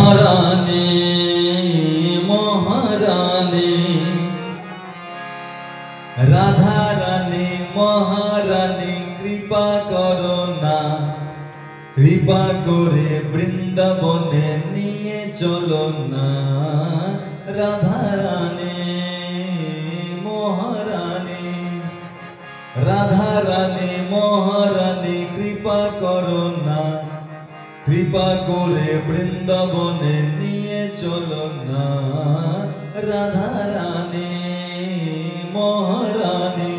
রাধারানী মহারানী রাধারানী মহারানী কৃপা করো না, কৃপা করে বৃন্দাবনে নিয়ে চলো না। রাধারানী মহারানী রাধারানী মহারানী কৃপা করো না, কৃপা করে বৃন্দাবনে নিয়ে চলো না। রাধারানী মহারানী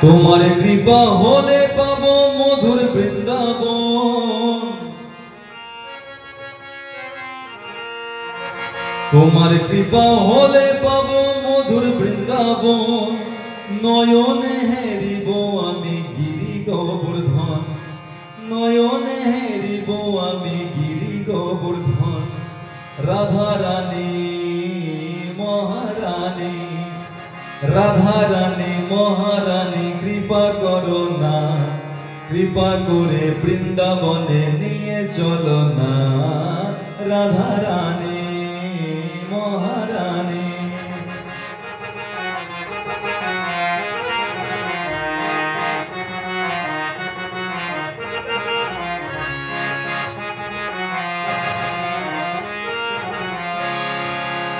তোমার কৃপা হলে পাবো মধুর বৃন্দাবন, তোমার কৃপা হলে পাবো মধুর বৃন্দাবন। নয়নে হেরিব আমি গিরি গোবর্ধন, নয়নে হেরিব আমি গিরি গোবর্ধন। রাধারানী মহারানী রাধারানী মহারানী কৃপা করো না, কৃপা করে বৃন্দাবনে নিয়ে চলো না। রাধারানী মহারানী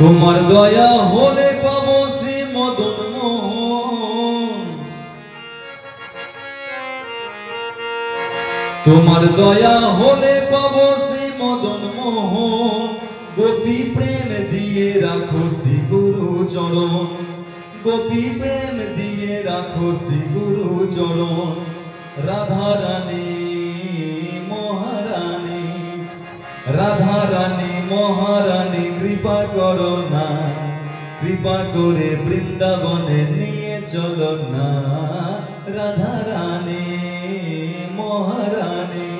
তোমার দয়া হলে পাবো শ্রী মদন মোহন, তোমার দয়া হলে পাবো শ্রী মদন মোহন। গোপী প্রেম দিয়ে রাখো শ্রী গুরু চরণ, গোপী প্রেম দিয়ে রাখো শ্রী গুরু চরণ। রাধারানী মহারানী রাধারানী মহারানী কৃপা করো না, কৃপা করে বৃন্দাবনে নিয়ে চলো না। রাধারানী মহারানী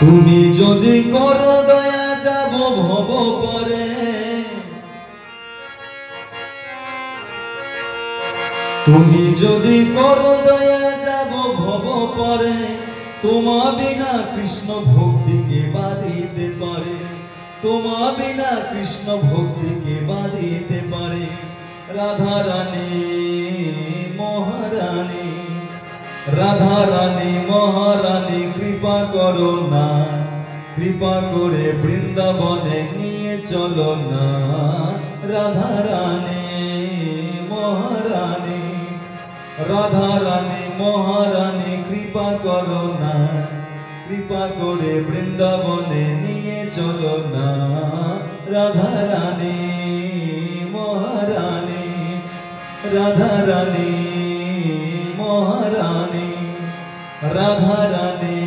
তুমি যদি করো দয়া যাব ভব পরে, তুমি যদি করো দয়া যাব ভব পরে। তোমা বিনা কৃষ্ণ ভক্তিকে বাঁধিতে পারে, তোমা বিনা কৃষ্ণ ভক্তিকে বাঁধিতে পারে। রাধারানী মহারানী রাধারানী মহারানী কৃপা করো না, কৃপা করে বৃন্দাবনে নিয়ে চলো না। রাধারানী মহারানী রাধারানী মহারানী কৃপা করো না, কৃপা করে বৃন্দাবনে নিয়ে চলো না। রাধারানী মহারানী রাধারানী মহারানী রাধারানী